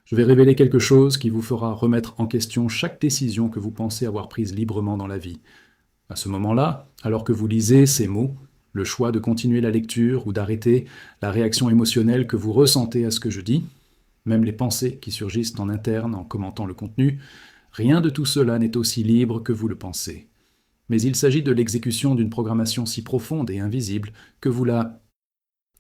Je vais révéler quelque chose qui vous fera remettre en question chaque décision que vous pensez avoir prise librement dans la vie. À ce moment-là, alors que vous lisez ces mots, le choix de continuer la lecture ou d'arrêter, la réaction émotionnelle que vous ressentez à ce que je dis, même les pensées qui surgissent en interne en commentant le contenu, rien de tout cela n'est aussi libre que vous le pensez. Mais il s'agit de l'exécution d'une programmation si profonde et invisible que vous la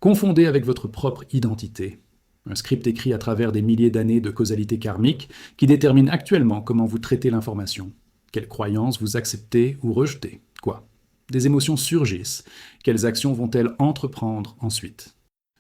confondez avec votre propre identité. Un script écrit à travers des milliers d'années de causalité karmique qui détermine actuellement comment vous traitez l'information. Quelles croyances vous acceptez ou rejetez? Quoi? Des émotions surgissent. Quelles actions vont-elles entreprendre ensuite?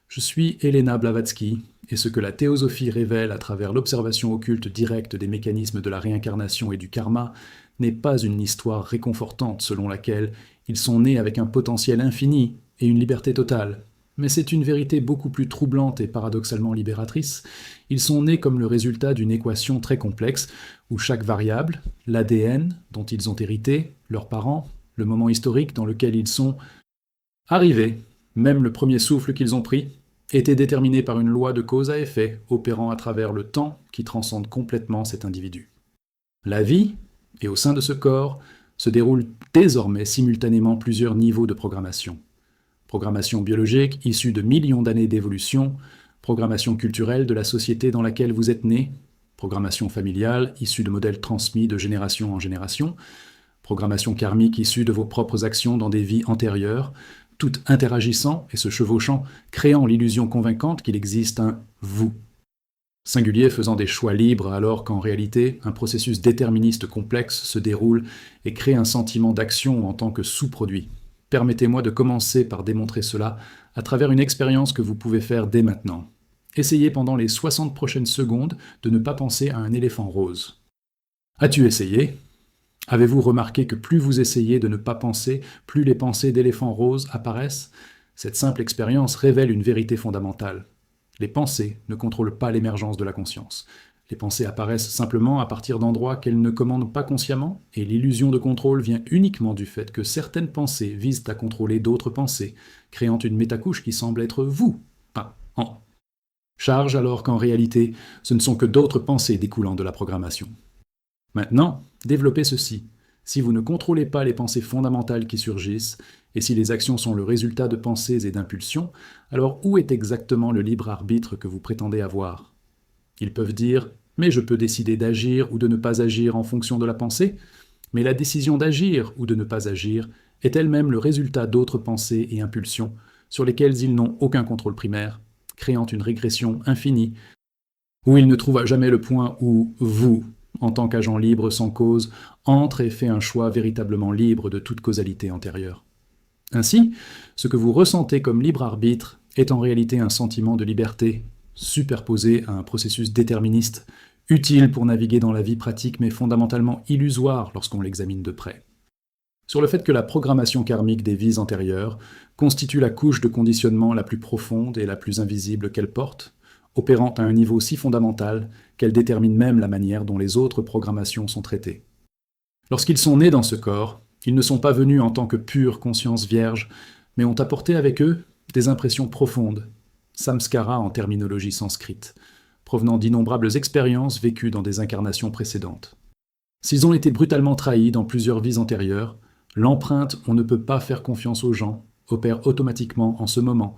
Je suis Elena Blavatsky, et ce que la théosophie révèle à travers l'observation occulte directe des mécanismes de la réincarnation et du karma n'est pas une histoire réconfortante selon laquelle ils sont nés avec un potentiel infini et une liberté totale. Mais c'est une vérité beaucoup plus troublante et paradoxalement libératrice. Ils sont nés comme le résultat d'une équation très complexe où chaque variable, l'ADN dont ils ont hérité, leurs parents, le moment historique dans lequel ils sont arrivés, même le premier souffle qu'ils ont pris, était déterminé par une loi de cause à effet opérant à travers le temps qui transcende complètement cet individu. La vie, et au sein de ce corps, se déroulent désormais simultanément plusieurs niveaux de programmation. Programmation biologique issue de millions d'années d'évolution, programmation culturelle de la société dans laquelle vous êtes né, programmation familiale issue de modèles transmis de génération en génération, programmation karmique issue de vos propres actions dans des vies antérieures, tout interagissant et se chevauchant, créant l'illusion convaincante qu'il existe un « vous ». Singulier faisant des choix libres alors qu'en réalité, un processus déterministe complexe se déroule et crée un sentiment d'action en tant que sous-produit. Permettez-moi de commencer par démontrer cela à travers une expérience que vous pouvez faire dès maintenant. Essayez pendant les 60 prochaines secondes de ne pas penser à un éléphant rose. As-tu essayé? Avez-vous remarqué que plus vous essayez de ne pas penser, plus les pensées d'éléphant rose apparaissent? Cette simple expérience révèle une vérité fondamentale. Les pensées ne contrôlent pas l'émergence de la conscience. Les pensées apparaissent simplement à partir d'endroits qu'elles ne commandent pas consciemment, et l'illusion de contrôle vient uniquement du fait que certaines pensées visent à contrôler d'autres pensées, créant une métacouche qui semble être vous, pas en charge, alors qu'en réalité, ce ne sont que d'autres pensées découlant de la programmation. Maintenant, développez ceci. Si vous ne contrôlez pas les pensées fondamentales qui surgissent, et si les actions sont le résultat de pensées et d'impulsions, alors où est exactement le libre arbitre que vous prétendez avoir? Ils peuvent dire « mais je peux décider d'agir ou de ne pas agir en fonction de la pensée », mais la décision d'agir ou de ne pas agir est elle-même le résultat d'autres pensées et impulsions sur lesquelles ils n'ont aucun contrôle primaire, créant une régression infinie, où ils ne trouvent jamais le point où vous, en tant qu'agent libre sans cause, entre et fait un choix véritablement libre de toute causalité antérieure. Ainsi, ce que vous ressentez comme libre arbitre est en réalité un sentiment de liberté, superposé à un processus déterministe, utile pour naviguer dans la vie pratique mais fondamentalement illusoire lorsqu'on l'examine de près. Sur le fait que la programmation karmique des vies antérieures constitue la couche de conditionnement la plus profonde et la plus invisible qu'elle porte, opérant à un niveau si fondamental qu'elle détermine même la manière dont les autres programmations sont traitées. Lorsqu'ils sont nés dans ce corps, ils ne sont pas venus en tant que pure conscience vierge, mais ont apporté avec eux des impressions profondes, samskara en terminologie sanskrite, provenant d'innombrables expériences vécues dans des incarnations précédentes. S'ils ont été brutalement trahis dans plusieurs vies antérieures, l'empreinte « on ne peut pas faire confiance aux gens » opère automatiquement en ce moment,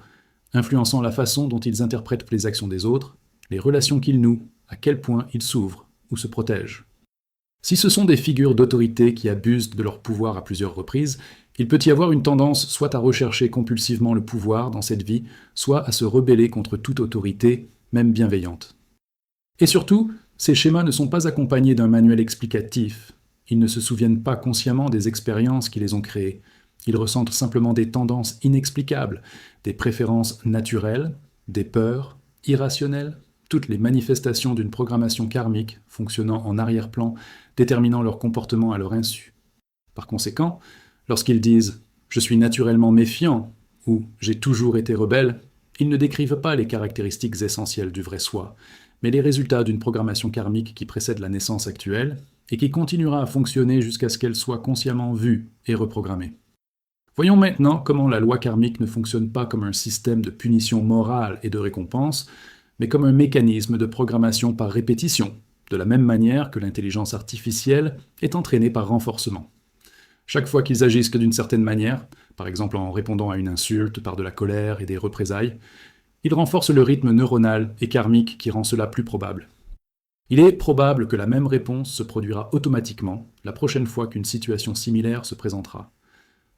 influençant la façon dont ils interprètent les actions des autres, les relations qu'ils nouent, à quel point ils s'ouvrent ou se protègent. Si ce sont des figures d'autorité qui abusent de leur pouvoir à plusieurs reprises, il peut y avoir une tendance soit à rechercher compulsivement le pouvoir dans cette vie, soit à se rebeller contre toute autorité, même bienveillante. Et surtout, ces schémas ne sont pas accompagnés d'un manuel explicatif. Ils ne se souviennent pas consciemment des expériences qui les ont créés. Ils ressentent simplement des tendances inexplicables, des préférences naturelles, des peurs irrationnelles, toutes les manifestations d'une programmation karmique fonctionnant en arrière-plan, déterminant leur comportement à leur insu. Par conséquent, lorsqu'ils disent « je suis naturellement méfiant » ou « j'ai toujours été rebelle », ils ne décrivent pas les caractéristiques essentielles du vrai soi, mais les résultats d'une programmation karmique qui précède la naissance actuelle et qui continuera à fonctionner jusqu'à ce qu'elle soit consciemment vue et reprogrammée. Voyons maintenant comment la loi karmique ne fonctionne pas comme un système de punition morale et de récompense, mais comme un mécanisme de programmation par répétition, de la même manière que l'intelligence artificielle est entraînée par renforcement. Chaque fois qu'ils agissent d'une certaine manière, par exemple en répondant à une insulte par de la colère et des représailles, ils renforcent le rythme neuronal et karmique qui rend cela plus probable. Il est probable que la même réponse se produira automatiquement la prochaine fois qu'une situation similaire se présentera.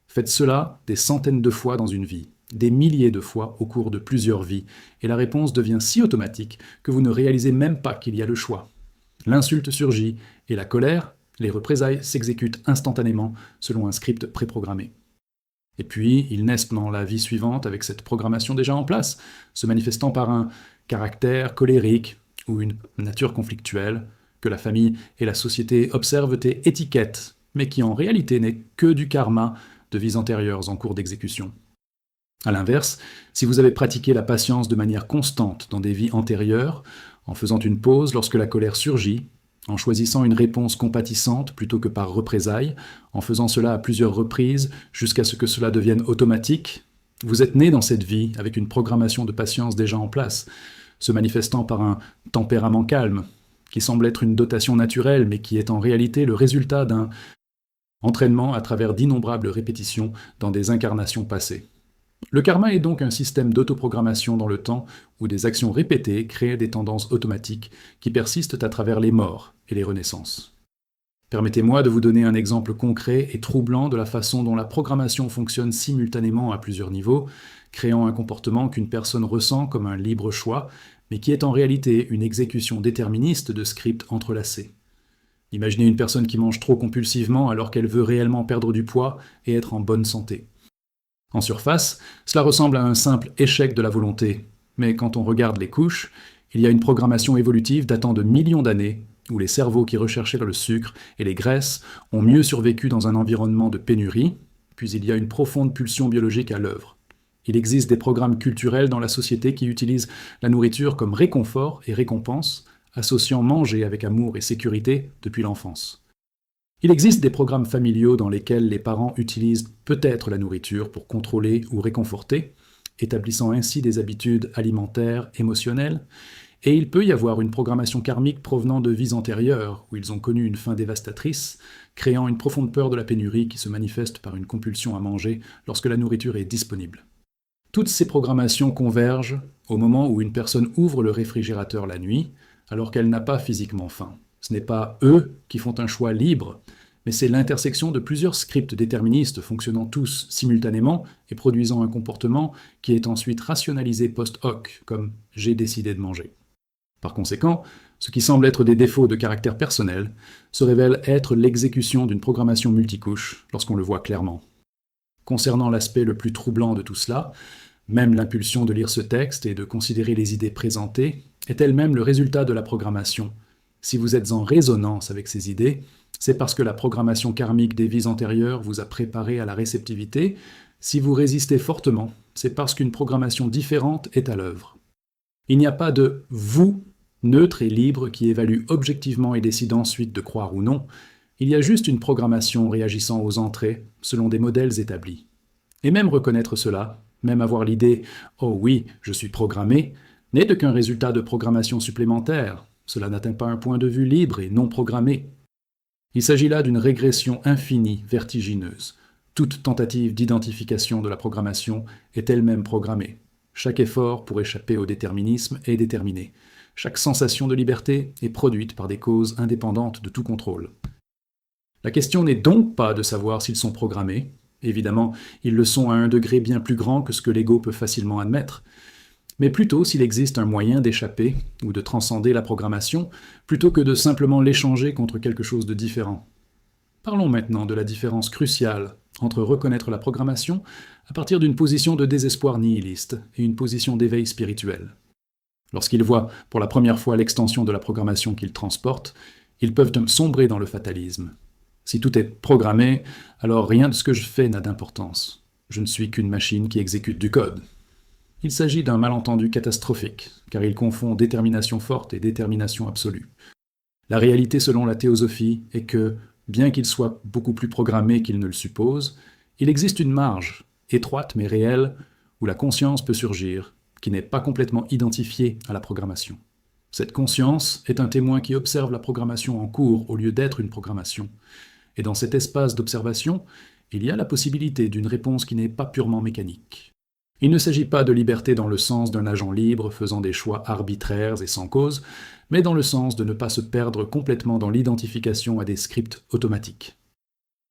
Faites cela des centaines de fois dans une vie, des milliers de fois au cours de plusieurs vies, et la réponse devient si automatique que vous ne réalisez même pas qu'il y a le choix. L'insulte surgit, et la colère, les représailles s'exécutent instantanément selon un script préprogrammé. Et puis, ils naissent dans la vie suivante avec cette programmation déjà en place, se manifestant par un caractère colérique ou une nature conflictuelle, que la famille et la société observent et étiquettent, mais qui en réalité n'est que du karma de vies antérieures en cours d'exécution. A l'inverse, si vous avez pratiqué la patience de manière constante dans des vies antérieures, en faisant une pause lorsque la colère surgit, en choisissant une réponse compatissante plutôt que par représailles, en faisant cela à plusieurs reprises jusqu'à ce que cela devienne automatique, vous êtes né dans cette vie avec une programmation de patience déjà en place, se manifestant par un tempérament calme, qui semble être une dotation naturelle mais qui est en réalité le résultat d'un entraînement à travers d'innombrables répétitions dans des incarnations passées. Le karma est donc un système d'autoprogrammation dans le temps où des actions répétées créent des tendances automatiques qui persistent à travers les morts et les renaissances. Permettez-moi de vous donner un exemple concret et troublant de la façon dont la programmation fonctionne simultanément à plusieurs niveaux, créant un comportement qu'une personne ressent comme un libre choix, mais qui est en réalité une exécution déterministe de scripts entrelacés. Imaginez une personne qui mange trop compulsivement alors qu'elle veut réellement perdre du poids et être en bonne santé. En surface, cela ressemble à un simple échec de la volonté, mais quand on regarde les couches, il y a une programmation évolutive datant de millions d'années, où les cerveaux qui recherchaient le sucre et les graisses ont mieux survécu dans un environnement de pénurie, puis il y a une profonde pulsion biologique à l'œuvre. Il existe des programmes culturels dans la société qui utilisent la nourriture comme réconfort et récompense, associant manger avec amour et sécurité depuis l'enfance. Il existe des programmes familiaux dans lesquels les parents utilisent peut-être la nourriture pour contrôler ou réconforter, établissant ainsi des habitudes alimentaires, émotionnelles, et il peut y avoir une programmation karmique provenant de vies antérieures, où ils ont connu une faim dévastatrice, créant une profonde peur de la pénurie qui se manifeste par une compulsion à manger lorsque la nourriture est disponible. Toutes ces programmations convergent au moment où une personne ouvre le réfrigérateur la nuit, alors qu'elle n'a pas physiquement faim. Ce n'est pas eux qui font un choix libre, mais c'est l'intersection de plusieurs scripts déterministes fonctionnant tous simultanément et produisant un comportement qui est ensuite rationalisé post-hoc, comme « j'ai décidé de manger ». Par conséquent, ce qui semble être des défauts de caractère personnel se révèle être l'exécution d'une programmation multicouche lorsqu'on le voit clairement. Concernant l'aspect le plus troublant de tout cela, même l'impulsion de lire ce texte et de considérer les idées présentées est elle-même le résultat de la programmation. Si vous êtes en résonance avec ces idées, c'est parce que la programmation karmique des vies antérieures vous a préparé à la réceptivité. Si vous résistez fortement, c'est parce qu'une programmation différente est à l'œuvre. Il n'y a pas de « vous » neutre et libre qui évalue objectivement et décide ensuite de croire ou non. Il y a juste une programmation réagissant aux entrées selon des modèles établis. Et même reconnaître cela, même avoir l'idée « oh oui, je suis programmé », n'est qu'un résultat de programmation supplémentaire. Cela n'atteint pas un point de vue libre et non programmé. Il s'agit là d'une régression infinie, vertigineuse. Toute tentative d'identification de la programmation est elle-même programmée. Chaque effort pour échapper au déterminisme est déterminé. Chaque sensation de liberté est produite par des causes indépendantes de tout contrôle. La question n'est donc pas de savoir s'ils sont programmés. Évidemment, ils le sont à un degré bien plus grand que ce que l'ego peut facilement admettre, mais plutôt s'il existe un moyen d'échapper ou de transcender la programmation, plutôt que de simplement l'échanger contre quelque chose de différent. Parlons maintenant de la différence cruciale entre reconnaître la programmation à partir d'une position de désespoir nihiliste et une position d'éveil spirituel. Lorsqu'ils voient pour la première fois l'extension de la programmation qu'ils transportent, ils peuvent sombrer dans le fatalisme. Si tout est programmé, alors rien de ce que je fais n'a d'importance. Je ne suis qu'une machine qui exécute du code. Il s'agit d'un malentendu catastrophique, car il confond détermination forte et détermination absolue. La réalité selon la théosophie est que, bien qu'il soit beaucoup plus programmé qu'il ne le suppose, il existe une marge, étroite mais réelle, où la conscience peut surgir, qui n'est pas complètement identifiée à la programmation. Cette conscience est un témoin qui observe la programmation en cours au lieu d'être une programmation. Et dans cet espace d'observation, il y a la possibilité d'une réponse qui n'est pas purement mécanique. Il ne s'agit pas de liberté dans le sens d'un agent libre faisant des choix arbitraires et sans cause, mais dans le sens de ne pas se perdre complètement dans l'identification à des scripts automatiques.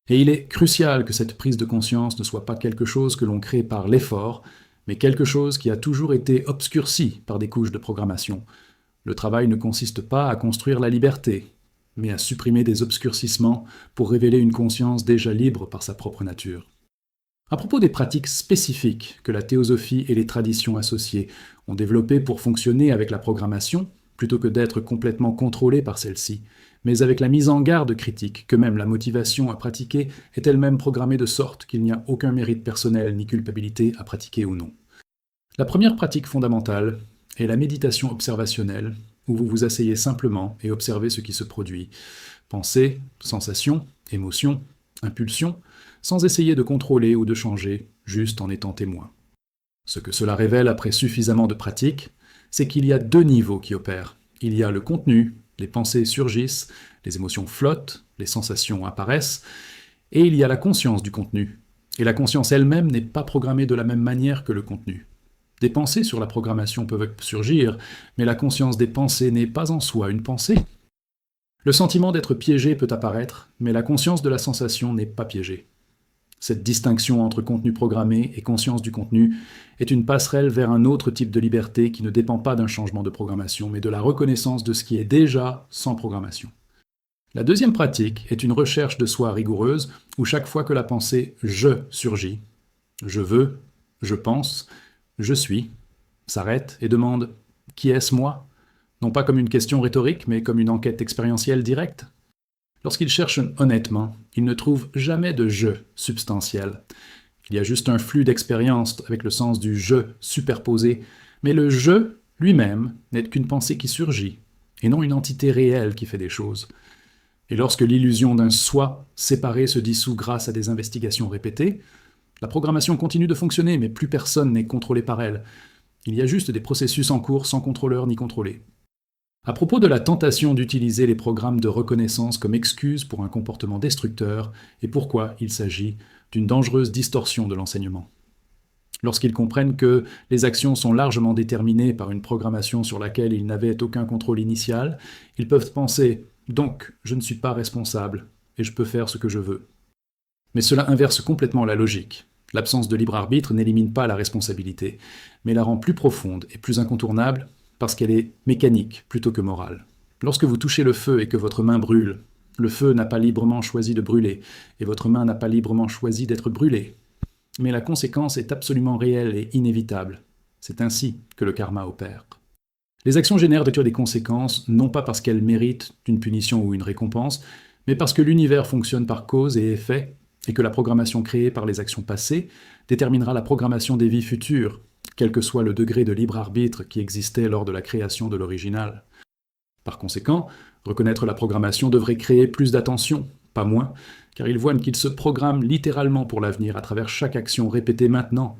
Et il est crucial que cette prise de conscience ne soit pas quelque chose que l'on crée par l'effort, mais quelque chose qui a toujours été obscurci par des couches de programmation. Le travail ne consiste pas à construire la liberté, mais à supprimer des obscurcissements pour révéler une conscience déjà libre par sa propre nature. À propos des pratiques spécifiques que la théosophie et les traditions associées ont développées pour fonctionner avec la programmation, plutôt que d'être complètement contrôlées par celle-ci, mais avec la mise en garde critique que même la motivation à pratiquer est elle-même programmée de sorte qu'il n'y a aucun mérite personnel ni culpabilité à pratiquer ou non. La première pratique fondamentale est la méditation observationnelle, où vous vous asseyez simplement et observez ce qui se produit. Pensées, sensations, émotions, impulsions, sans essayer de contrôler ou de changer, juste en étant témoin. Ce que cela révèle après suffisamment de pratique, c'est qu'il y a deux niveaux qui opèrent. Il y a le contenu, les pensées surgissent, les émotions flottent, les sensations apparaissent, et il y a la conscience du contenu. Et la conscience elle-même n'est pas programmée de la même manière que le contenu. Des pensées sur la programmation peuvent surgir, mais la conscience des pensées n'est pas en soi une pensée. Le sentiment d'être piégé peut apparaître, mais la conscience de la sensation n'est pas piégée. Cette distinction entre contenu programmé et conscience du contenu est une passerelle vers un autre type de liberté qui ne dépend pas d'un changement de programmation, mais de la reconnaissance de ce qui est déjà sans programmation. La deuxième pratique est une recherche de soi rigoureuse où chaque fois que la pensée « je » surgit, « je veux »,« je pense »,« je suis », s'arrête et demande « qui est-ce moi ?» non pas comme une question rhétorique, mais comme une enquête expérientielle directe. Lorsqu'il cherche honnêtement, il ne trouve jamais de « je » substantiel. Il y a juste un flux d'expérience avec le sens du « je » superposé, mais le « je » lui-même n'est qu'une pensée qui surgit, et non une entité réelle qui fait des choses. Et lorsque l'illusion d'un soi séparé se dissout grâce à des investigations répétées, la programmation continue de fonctionner, mais plus personne n'est contrôlé par elle. Il y a juste des processus en cours sans contrôleur ni contrôlé. À propos de la tentation d'utiliser les programmes de reconnaissance comme excuse pour un comportement destructeur, et pourquoi il s'agit d'une dangereuse distorsion de l'enseignement. Lorsqu'ils comprennent que les actions sont largement déterminées par une programmation sur laquelle ils n'avaient aucun contrôle initial, ils peuvent penser « donc, je ne suis pas responsable, et je peux faire ce que je veux ». Mais cela inverse complètement la logique. L'absence de libre arbitre n'élimine pas la responsabilité, mais la rend plus profonde et plus incontournable parce qu'elle est mécanique plutôt que morale. Lorsque vous touchez le feu et que votre main brûle, le feu n'a pas librement choisi de brûler, et votre main n'a pas librement choisi d'être brûlée. Mais la conséquence est absolument réelle et inévitable. C'est ainsi que le karma opère. Les actions génèrent des conséquences, non pas parce qu'elles méritent une punition ou une récompense, mais parce que l'univers fonctionne par cause et effet, et que la programmation créée par les actions passées déterminera la programmation des vies futures, quel que soit le degré de libre arbitre qui existait lors de la création de l'original. Par conséquent, reconnaître la programmation devrait créer plus d'attention, pas moins, car ils voient qu'il se programme littéralement pour l'avenir à travers chaque action répétée maintenant,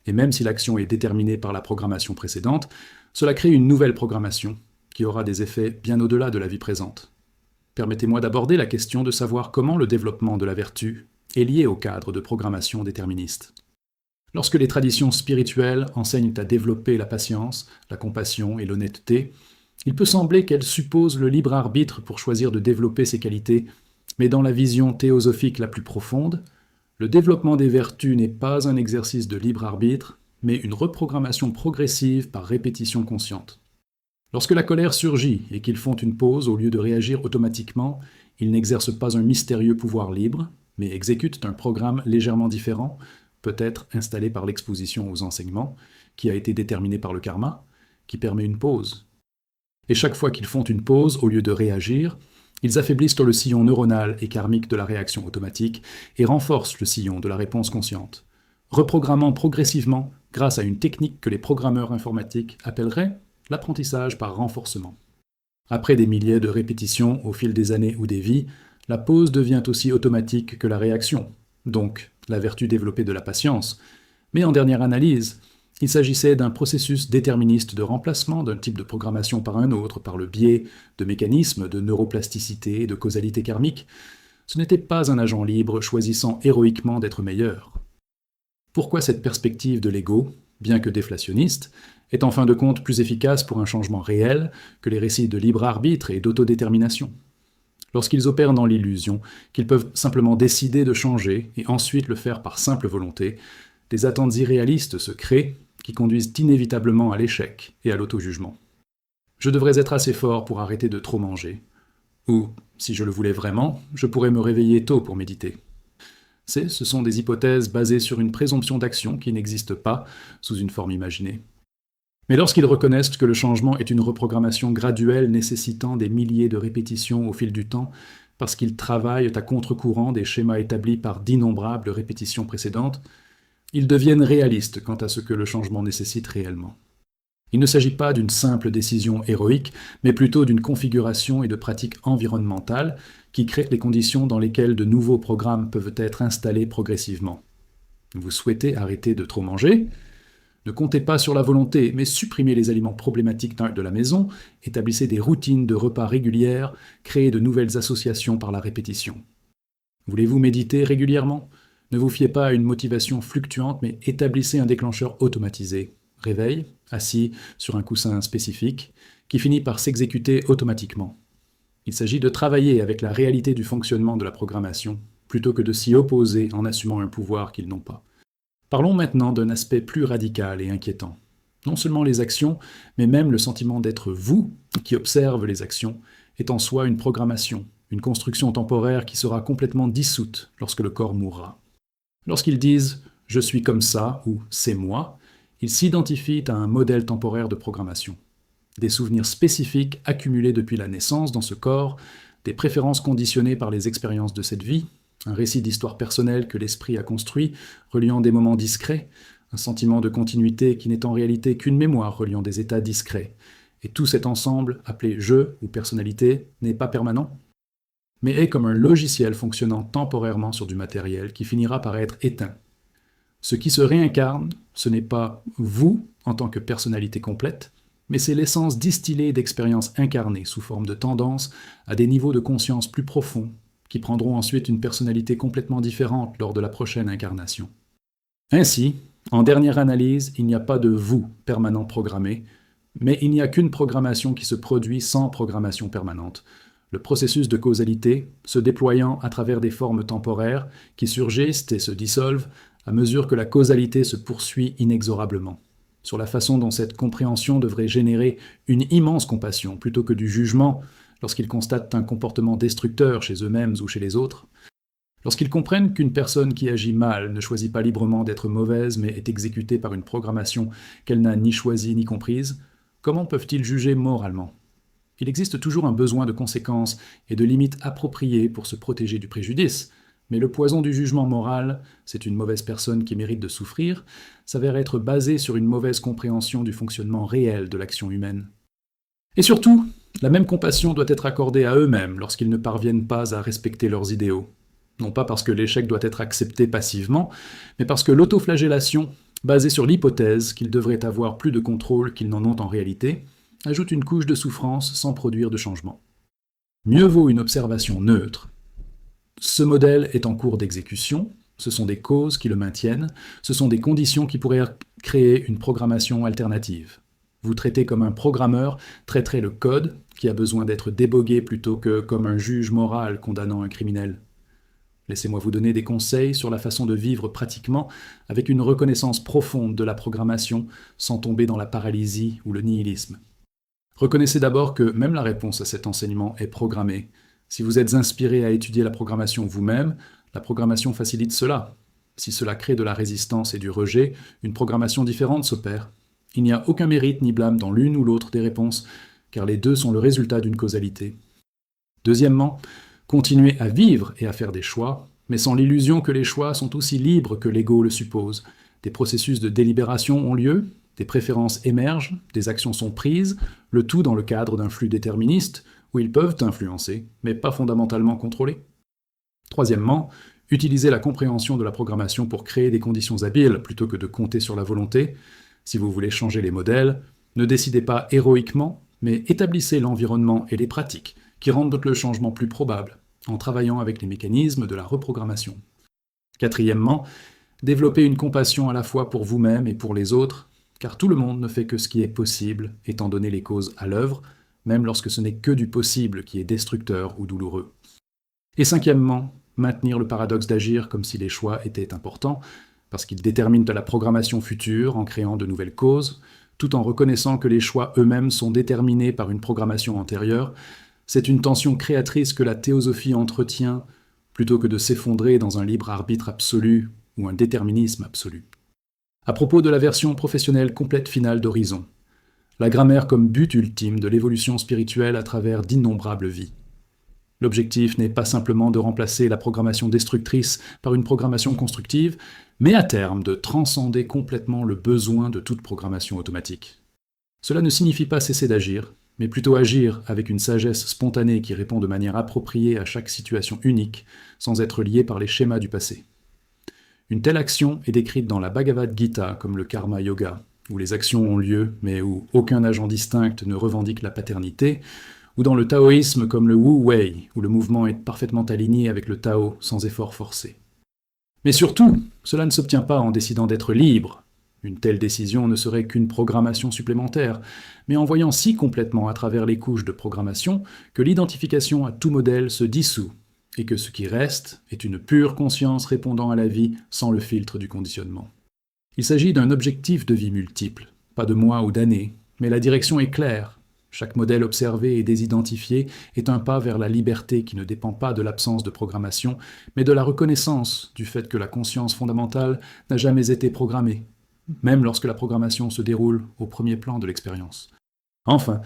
et même si l'action est déterminée par la programmation précédente, cela crée une nouvelle programmation, qui aura des effets bien au-delà de la vie présente. Permettez-moi d'aborder la question de savoir comment le développement de la vertu est lié au cadre de programmation déterministe. Lorsque les traditions spirituelles enseignent à développer la patience, la compassion et l'honnêteté, il peut sembler qu'elles supposent le libre arbitre pour choisir de développer ces qualités, mais dans la vision théosophique la plus profonde, le développement des vertus n'est pas un exercice de libre arbitre, mais une reprogrammation progressive par répétition consciente. Lorsque la colère surgit et qu'ils font une pause au lieu de réagir automatiquement, ils n'exercent pas un mystérieux pouvoir libre, mais exécutent un programme légèrement différent, peut-être installé par l'exposition aux enseignements, qui a été déterminé par le karma, qui permet une pause. Et chaque fois qu'ils font une pause, au lieu de réagir, ils affaiblissent le sillon neuronal et karmique de la réaction automatique et renforcent le sillon de la réponse consciente, reprogrammant progressivement grâce à une technique que les programmeurs informatiques appelleraient l'apprentissage par renforcement. Après des milliers de répétitions au fil des années ou des vies, la pause devient aussi automatique que la réaction, donc la vertu développée de la patience. Mais en dernière analyse, Il s'agissait d'un processus déterministe de remplacement d'un type de programmation par un autre, par le biais de mécanismes de neuroplasticité et de causalité karmique. Ce n'était pas un agent libre choisissant héroïquement d'être meilleur. Pourquoi cette perspective de l'ego, bien que déflationniste, est en fin de compte plus efficace pour un changement réel que les récits de libre arbitre et d'autodétermination? Lorsqu'ils opèrent dans l'illusion qu'ils peuvent simplement décider de changer et ensuite le faire par simple volonté, des attentes irréalistes se créent qui conduisent inévitablement à l'échec et à l'auto-jugement. Je devrais être assez fort pour arrêter de trop manger. Ou, si je le voulais vraiment, je pourrais me réveiller tôt pour méditer. Ce sont des hypothèses basées sur une présomption d'action qui n'existe pas sous une forme imaginée. Mais lorsqu'ils reconnaissent que le changement est une reprogrammation graduelle nécessitant des milliers de répétitions au fil du temps, parce qu'ils travaillent à contre-courant des schémas établis par d'innombrables répétitions précédentes, ils deviennent réalistes quant à ce que le changement nécessite réellement. Il ne s'agit pas d'une simple décision héroïque, mais plutôt d'une configuration et de pratiques environnementales qui créent les conditions dans lesquelles de nouveaux programmes peuvent être installés progressivement. Vous souhaitez arrêter de trop manger ? Ne comptez pas sur la volonté, mais supprimez les aliments problématiques de la maison, établissez des routines de repas régulières, créez de nouvelles associations par la répétition. Voulez-vous méditer régulièrement ? Ne vous fiez pas à une motivation fluctuante, mais établissez un déclencheur automatisé. Réveil, assis sur un coussin spécifique, qui finit par s'exécuter automatiquement. Il s'agit de travailler avec la réalité du fonctionnement de la programmation, plutôt que de s'y opposer en assumant un pouvoir qu'ils n'ont pas. Parlons maintenant d'un aspect plus radical et inquiétant. Non seulement les actions, mais même le sentiment d'être vous qui observe les actions est en soi une programmation, une construction temporaire qui sera complètement dissoute lorsque le corps mourra. Lorsqu'ils disent « je suis comme ça » ou « c'est moi », ils s'identifient à un modèle temporaire de programmation. Des souvenirs spécifiques accumulés depuis la naissance dans ce corps, des préférences conditionnées par les expériences de cette vie, un récit d'histoire personnelle que l'esprit a construit, reliant des moments discrets, un sentiment de continuité qui n'est en réalité qu'une mémoire reliant des états discrets. Et tout cet ensemble, appelé « je » ou « personnalité », n'est pas permanent, mais est comme un logiciel fonctionnant temporairement sur du matériel qui finira par être éteint. Ce qui se réincarne, ce n'est pas vous en tant que personnalité complète, mais c'est l'essence distillée d'expériences incarnées sous forme de tendances à des niveaux de conscience plus profonds, qui prendront ensuite une personnalité complètement différente lors de la prochaine incarnation. Ainsi, en dernière analyse, il n'y a pas de vous permanent programmé, mais il n'y a qu'une programmation qui se produit sans programmation permanente, le processus de causalité se déployant à travers des formes temporaires qui surgissent et se dissolvent à mesure que la causalité se poursuit inexorablement, sur la façon dont cette compréhension devrait générer une immense compassion plutôt que du jugement lorsqu'ils constatent un comportement destructeur chez eux-mêmes ou chez les autres. Lorsqu'ils comprennent qu'une personne qui agit mal ne choisit pas librement d'être mauvaise mais est exécutée par une programmation qu'elle n'a ni choisie ni comprise, comment peuvent-ils juger moralement ? Il existe toujours un besoin de conséquences et de limites appropriées pour se protéger du préjudice, mais le poison du jugement moral, c'est une mauvaise personne qui mérite de souffrir, s'avère être basé sur une mauvaise compréhension du fonctionnement réel de l'action humaine. Et surtout, la même compassion doit être accordée à eux-mêmes lorsqu'ils ne parviennent pas à respecter leurs idéaux. Non pas parce que l'échec doit être accepté passivement, mais parce que l'autoflagellation, basée sur l'hypothèse qu'ils devraient avoir plus de contrôle qu'ils n'en ont en réalité, ajoute une couche de souffrance sans produire de changement. Mieux vaut une observation neutre. Ce modèle est en cours d'exécution, ce sont des causes qui le maintiennent, ce sont des conditions qui pourraient créer une programmation alternative. Vous traitez comme un programmeur traiterait le code qui a besoin d'être débogué plutôt que comme un juge moral condamnant un criminel. Laissez-moi vous donner des conseils sur la façon de vivre pratiquement avec une reconnaissance profonde de la programmation sans tomber dans la paralysie ou le nihilisme. Reconnaissez d'abord que même la réponse à cet enseignement est programmée. Si vous êtes inspiré à étudier la programmation vous-même, la programmation facilite cela. Si cela crée de la résistance et du rejet, une programmation différente s'opère. Il n'y a aucun mérite ni blâme dans l'une ou l'autre des réponses, car les deux sont le résultat d'une causalité. Deuxièmement, continuez à vivre et à faire des choix, mais sans l'illusion que les choix sont aussi libres que l'ego le suppose. Des processus de délibération ont lieu, des préférences émergent, des actions sont prises, le tout dans le cadre d'un flux déterministe, où ils peuvent influencer, mais pas fondamentalement contrôler. Troisièmement, utilisez la compréhension de la programmation pour créer des conditions habiles, plutôt que de compter sur la volonté. Si vous voulez changer les modèles, ne décidez pas héroïquement, mais établissez l'environnement et les pratiques qui rendent le changement plus probable, en travaillant avec les mécanismes de la reprogrammation. Quatrièmement, développez une compassion à la fois pour vous-même et pour les autres, car tout le monde ne fait que ce qui est possible, étant donné les causes à l'œuvre, même lorsque ce n'est que du possible qui est destructeur ou douloureux. Et cinquièmement, maintenir le paradoxe d'agir comme si les choix étaient importants, parce qu'ils déterminent la programmation future en créant de nouvelles causes, tout en reconnaissant que les choix eux-mêmes sont déterminés par une programmation antérieure. C'est une tension créatrice que la théosophie entretient, plutôt que de s'effondrer dans un libre arbitre absolu ou un déterminisme absolu. À propos de la version professionnelle complète finale d'Horizon, la grammaire comme but ultime de l'évolution spirituelle à travers d'innombrables vies. L'objectif n'est pas simplement de remplacer la programmation destructrice par une programmation constructive, mais à terme de transcender complètement le besoin de toute programmation automatique. Cela ne signifie pas cesser d'agir, mais plutôt agir avec une sagesse spontanée qui répond de manière appropriée à chaque situation unique, sans être liée par les schémas du passé. Une telle action est décrite dans la Bhagavad Gita comme le karma yoga, où les actions ont lieu, mais où aucun agent distinct ne revendique la paternité, ou dans le taoïsme comme le Wu Wei, où le mouvement est parfaitement aligné avec le Tao sans effort forcé. Mais surtout, cela ne s'obtient pas en décidant d'être libre. Une telle décision ne serait qu'une programmation supplémentaire, mais en voyant si complètement à travers les couches de programmation que l'identification à tout modèle se dissout, et que ce qui reste est une pure conscience répondant à la vie sans le filtre du conditionnement. Il s'agit d'un objectif de vie multiple, pas de mois ou d'années, mais la direction est claire. Chaque modèle observé et désidentifié est un pas vers la liberté qui ne dépend pas de l'absence de programmation, mais de la reconnaissance du fait que la conscience fondamentale n'a jamais été programmée, même lorsque la programmation se déroule au premier plan de l'expérience. Enfin,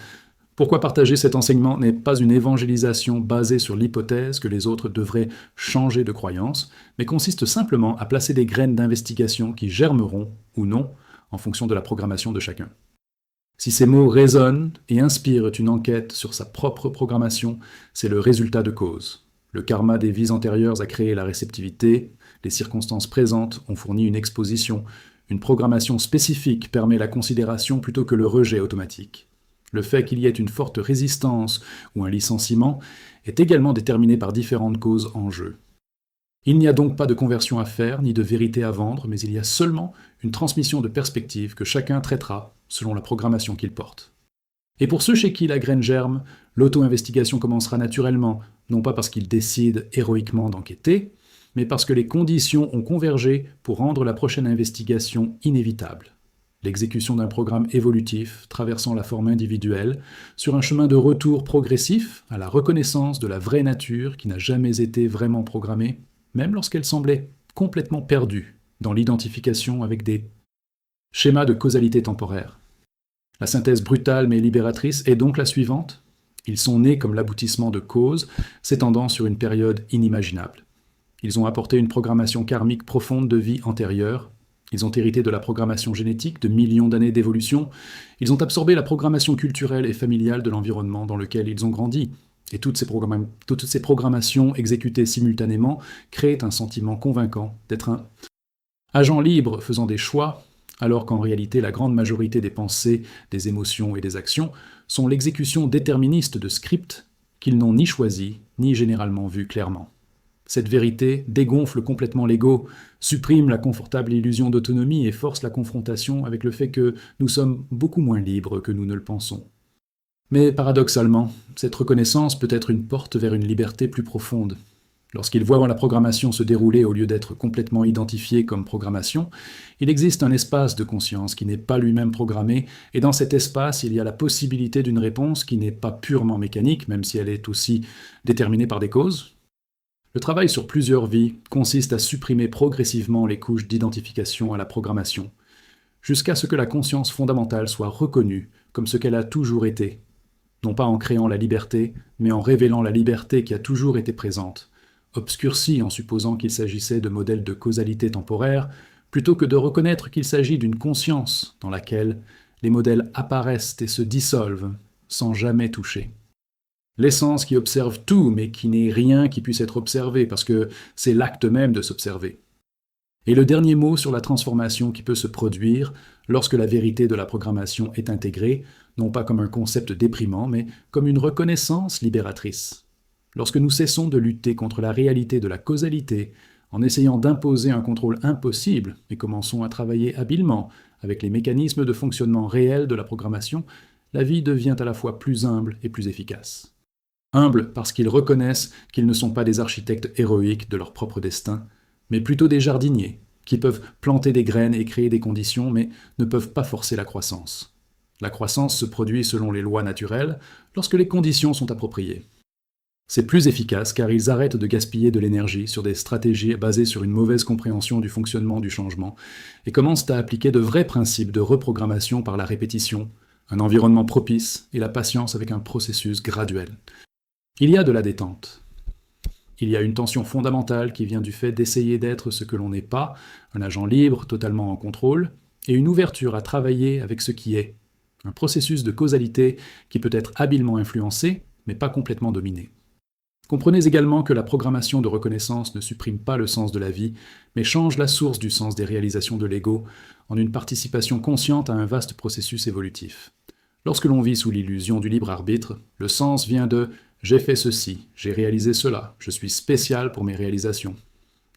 pourquoi partager cet enseignement n'est pas une évangélisation basée sur l'hypothèse que les autres devraient changer de croyance, mais consiste simplement à placer des graines d'investigation qui germeront, ou non, en fonction de la programmation de chacun. Si ces mots résonnent et inspirent une enquête sur sa propre programmation, c'est le résultat de cause. Le karma des vies antérieures a créé la réceptivité, les circonstances présentes ont fourni une exposition, une programmation spécifique permet la considération plutôt que le rejet automatique. Le fait qu'il y ait une forte résistance ou un licenciement est également déterminé par différentes causes en jeu. Il n'y a donc pas de conversion à faire, ni de vérité à vendre, mais il y a seulement une transmission de perspective que chacun traitera selon la programmation qu'il porte. Et pour ceux chez qui la graine germe, l'auto-investigation commencera naturellement, non pas parce qu'ils décident héroïquement d'enquêter, mais parce que les conditions ont convergé pour rendre la prochaine investigation inévitable. L'exécution d'un programme évolutif traversant la forme individuelle, sur un chemin de retour progressif à la reconnaissance de la vraie nature qui n'a jamais été vraiment programmée, même lorsqu'elle semblait complètement perdue dans l'identification avec des schémas de causalité temporaire. La synthèse brutale mais libératrice est donc la suivante. Ils sont nés comme l'aboutissement de causes, s'étendant sur une période inimaginable. Ils ont apporté une programmation karmique profonde de vie antérieure. Ils ont hérité de la programmation génétique de millions d'années d'évolution. Ils ont absorbé la programmation culturelle et familiale de l'environnement dans lequel ils ont grandi. Et toutes ces programmations exécutées simultanément créent un sentiment convaincant d'être un agent libre faisant des choix, alors qu'en réalité la grande majorité des pensées, des émotions et des actions sont l'exécution déterministe de scripts qu'ils n'ont ni choisis, ni généralement vus clairement. Cette vérité dégonfle complètement l'ego, supprime la confortable illusion d'autonomie et force la confrontation avec le fait que nous sommes beaucoup moins libres que nous ne le pensons. Mais paradoxalement, cette reconnaissance peut être une porte vers une liberté plus profonde. Lorsqu'ils voient la programmation se dérouler au lieu d'être complètement identifiée comme programmation, il existe un espace de conscience qui n'est pas lui-même programmé, et dans cet espace, il y a la possibilité d'une réponse qui n'est pas purement mécanique, même si elle est aussi déterminée par des causes. Le travail sur plusieurs vies consiste à supprimer progressivement les couches d'identification à la programmation, jusqu'à ce que la conscience fondamentale soit reconnue comme ce qu'elle a toujours été, non pas en créant la liberté, mais en révélant la liberté qui a toujours été présente, obscurcie en supposant qu'il s'agissait de modèles de causalité temporaire, plutôt que de reconnaître qu'il s'agit d'une conscience dans laquelle les modèles apparaissent et se dissolvent sans jamais toucher. L'essence qui observe tout, mais qui n'est rien qui puisse être observé, parce que c'est l'acte même de s'observer. Et le dernier mot sur la transformation qui peut se produire lorsque la vérité de la programmation est intégrée, non pas comme un concept déprimant, mais comme une reconnaissance libératrice. Lorsque nous cessons de lutter contre la réalité de la causalité, en essayant d'imposer un contrôle impossible et commençons à travailler habilement avec les mécanismes de fonctionnement réels de la programmation, la vie devient à la fois plus humble et plus efficace. Humble parce qu'ils reconnaissent qu'ils ne sont pas des architectes héroïques de leur propre destin, mais plutôt des jardiniers, qui peuvent planter des graines et créer des conditions, mais ne peuvent pas forcer la croissance. La croissance se produit selon les lois naturelles, lorsque les conditions sont appropriées. C'est plus efficace car ils arrêtent de gaspiller de l'énergie sur des stratégies basées sur une mauvaise compréhension du fonctionnement du changement et commencent à appliquer de vrais principes de reprogrammation par la répétition, un environnement propice et la patience avec un processus graduel. Il y a de la détente. Il y a une tension fondamentale qui vient du fait d'essayer d'être ce que l'on n'est pas, un agent libre, totalement en contrôle, et une ouverture à travailler avec ce qui est, un processus de causalité qui peut être habilement influencé, mais pas complètement dominé. Comprenez également que la programmation de reconnaissance ne supprime pas le sens de la vie, mais change la source du sens des réalisations de l'ego en une participation consciente à un vaste processus évolutif. Lorsque l'on vit sous l'illusion du libre arbitre, le sens vient de « j'ai fait ceci, j'ai réalisé cela, je suis spécial pour mes réalisations ».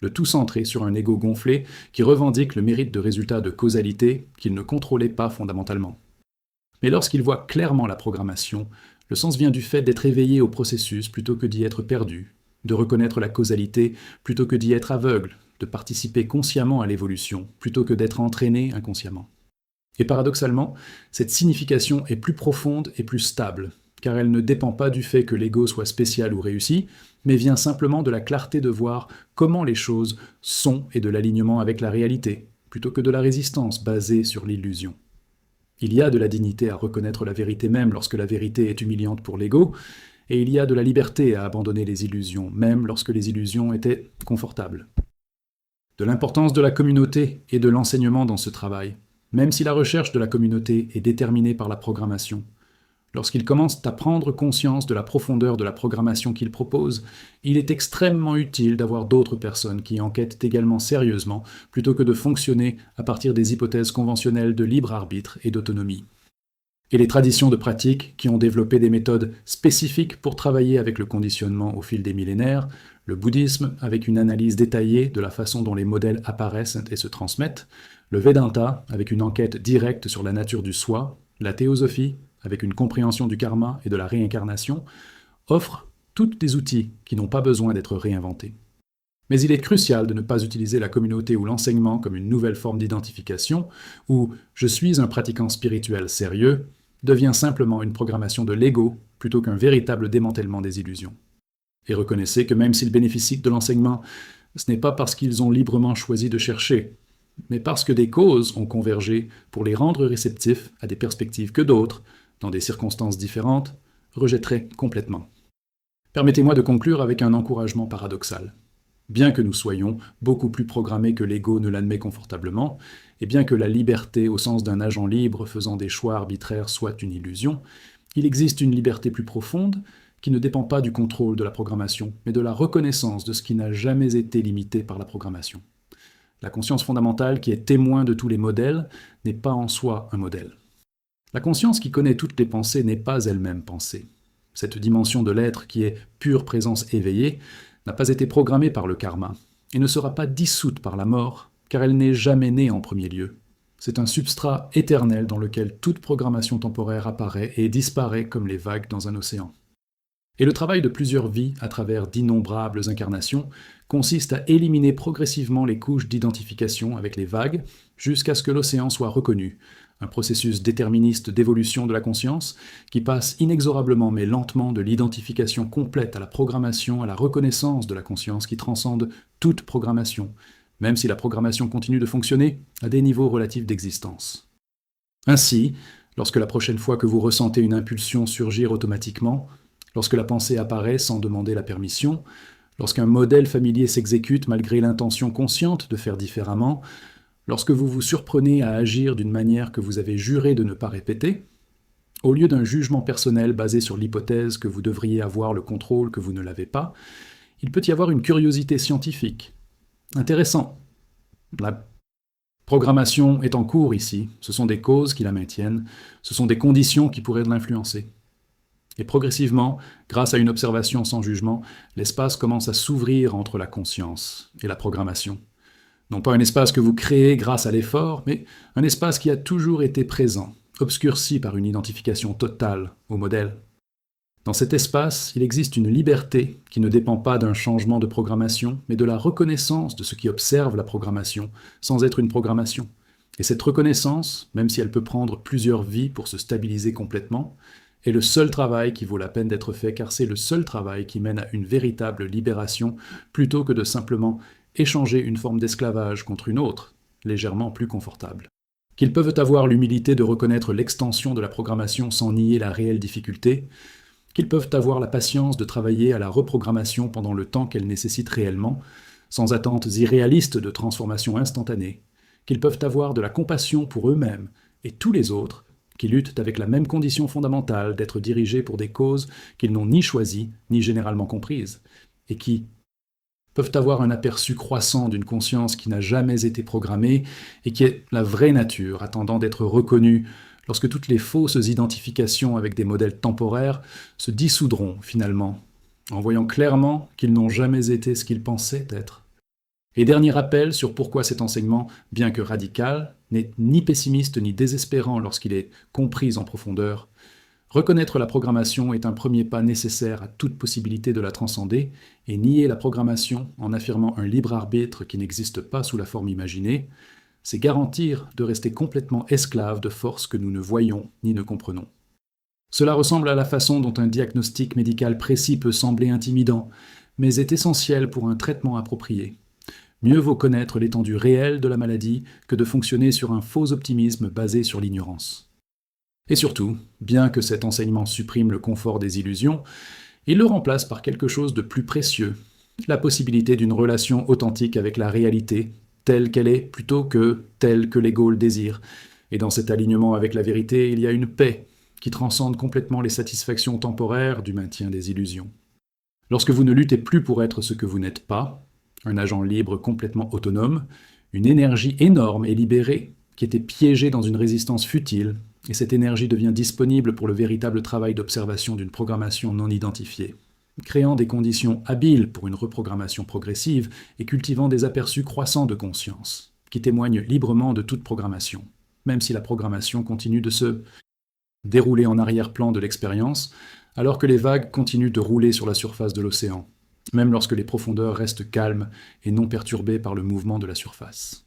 Le tout centré sur un ego gonflé qui revendique le mérite de résultats de causalité qu'il ne contrôlait pas fondamentalement. Mais lorsqu'il voit clairement la programmation, le sens vient du fait d'être éveillé au processus plutôt que d'y être perdu, de reconnaître la causalité plutôt que d'y être aveugle, de participer consciemment à l'évolution plutôt que d'être entraîné inconsciemment. Et paradoxalement, cette signification est plus profonde et plus stable, car elle ne dépend pas du fait que l'ego soit spécial ou réussi, mais vient simplement de la clarté de voir comment les choses sont et de l'alignement avec la réalité, plutôt que de la résistance basée sur l'illusion. Il y a de la dignité à reconnaître la vérité même lorsque la vérité est humiliante pour l'ego, et il y a de la liberté à abandonner les illusions, même lorsque les illusions étaient confortables. De l'importance de la communauté et de l'enseignement dans ce travail, même si la recherche de la communauté est déterminée par la programmation. Lorsqu'ils commencent à prendre conscience de la profondeur de la programmation qu'ils proposent, il est extrêmement utile d'avoir d'autres personnes qui enquêtent également sérieusement, plutôt que de fonctionner à partir des hypothèses conventionnelles de libre arbitre et d'autonomie. Et les traditions de pratique qui ont développé des méthodes spécifiques pour travailler avec le conditionnement au fil des millénaires, le bouddhisme avec une analyse détaillée de la façon dont les modèles apparaissent et se transmettent, le Vedanta avec une enquête directe sur la nature du soi, la théosophie avec une compréhension du karma et de la réincarnation, offrent toutes des outils qui n'ont pas besoin d'être réinventés. Mais il est crucial de ne pas utiliser la communauté ou l'enseignement comme une nouvelle forme d'identification, où « je suis un pratiquant spirituel sérieux » devient simplement une programmation de l'ego plutôt qu'un véritable démantèlement des illusions. Et reconnaissez que même s'ils bénéficient de l'enseignement, ce n'est pas parce qu'ils ont librement choisi de chercher, mais parce que des causes ont convergé pour les rendre réceptifs à des perspectives que d'autres, dans des circonstances différentes, rejetteraient complètement. Permettez-moi de conclure avec un encouragement paradoxal. Bien que nous soyons beaucoup plus programmés que l'ego ne l'admet confortablement, et bien que la liberté au sens d'un agent libre faisant des choix arbitraires soit une illusion, il existe une liberté plus profonde qui ne dépend pas du contrôle de la programmation, mais de la reconnaissance de ce qui n'a jamais été limité par la programmation. La conscience fondamentale qui est témoin de tous les modèles n'est pas en soi un modèle. La conscience qui connaît toutes les pensées n'est pas elle-même pensée. Cette dimension de l'être qui est pure présence éveillée n'a pas été programmée par le karma et ne sera pas dissoute par la mort, car elle n'est jamais née en premier lieu. C'est un substrat éternel dans lequel toute programmation temporaire apparaît et disparaît comme les vagues dans un océan. Et le travail de plusieurs vies à travers d'innombrables incarnations consiste à éliminer progressivement les couches d'identification avec les vagues jusqu'à ce que l'océan soit reconnu, un processus déterministe d'évolution de la conscience qui passe inexorablement mais lentement de l'identification complète à la programmation, à la reconnaissance de la conscience qui transcende toute programmation, même si la programmation continue de fonctionner à des niveaux relatifs d'existence. Ainsi, lorsque la prochaine fois que vous ressentez une impulsion surgir automatiquement, lorsque la pensée apparaît sans demander la permission, lorsqu'un modèle familier s'exécute malgré l'intention consciente de faire différemment, lorsque vous vous surprenez à agir d'une manière que vous avez juré de ne pas répéter, au lieu d'un jugement personnel basé sur l'hypothèse que vous devriez avoir le contrôle que vous ne l'avez pas, il peut y avoir une curiosité scientifique. Intéressant. La programmation est en cours ici, ce sont des causes qui la maintiennent, ce sont des conditions qui pourraient l'influencer. Et progressivement, grâce à une observation sans jugement, l'espace commence à s'ouvrir entre la conscience et la programmation. Non pas un espace que vous créez grâce à l'effort, mais un espace qui a toujours été présent, obscurci par une identification totale au modèle. Dans cet espace, il existe une liberté qui ne dépend pas d'un changement de programmation, mais de la reconnaissance de ce qui observe la programmation, sans être une programmation. Et cette reconnaissance, même si elle peut prendre plusieurs vies pour se stabiliser complètement, est le seul travail qui vaut la peine d'être fait, car c'est le seul travail qui mène à une véritable libération, plutôt que de simplement échanger une forme d'esclavage contre une autre, légèrement plus confortable. Qu'ils peuvent avoir l'humilité de reconnaître l'extension de la programmation sans nier la réelle difficulté, qu'ils peuvent avoir la patience de travailler à la reprogrammation pendant le temps qu'elle nécessite réellement, sans attentes irréalistes de transformation instantanée, qu'ils peuvent avoir de la compassion pour eux-mêmes et tous les autres, qui luttent avec la même condition fondamentale d'être dirigés pour des causes qu'ils n'ont ni choisies, ni généralement comprises, et qui peuvent avoir un aperçu croissant d'une conscience qui n'a jamais été programmée et qui est la vraie nature, attendant d'être reconnue lorsque toutes les fausses identifications avec des modèles temporaires se dissoudront finalement, en voyant clairement qu'ils n'ont jamais été ce qu'ils pensaient être. Et dernier rappel sur pourquoi cet enseignement, bien que radical, n'est ni pessimiste ni désespérant lorsqu'il est compris en profondeur. Reconnaître la programmation est un premier pas nécessaire à toute possibilité de la transcender, et nier la programmation en affirmant un libre arbitre qui n'existe pas sous la forme imaginée, c'est garantir de rester complètement esclave de forces que nous ne voyons ni ne comprenons. Cela ressemble à la façon dont un diagnostic médical précis peut sembler intimidant, mais est essentiel pour un traitement approprié. Mieux vaut connaître l'étendue réelle de la maladie que de fonctionner sur un faux optimisme basé sur l'ignorance. Et surtout, bien que cet enseignement supprime le confort des illusions, il le remplace par quelque chose de plus précieux, la possibilité d'une relation authentique avec la réalité, telle qu'elle est, plutôt que telle que l'ego le désire. Et dans cet alignement avec la vérité, il y a une paix qui transcende complètement les satisfactions temporaires du maintien des illusions. Lorsque vous ne luttez plus pour être ce que vous n'êtes pas, un agent libre complètement autonome, une énergie énorme est libérée, qui était piégée dans une résistance futile, et cette énergie devient disponible pour le véritable travail d'observation d'une programmation non identifiée, créant des conditions habiles pour une reprogrammation progressive et cultivant des aperçus croissants de conscience, qui témoignent librement de toute programmation, même si la programmation continue de se dérouler en arrière-plan de l'expérience, alors que les vagues continuent de rouler sur la surface de l'océan, même lorsque les profondeurs restent calmes et non perturbées par le mouvement de la surface.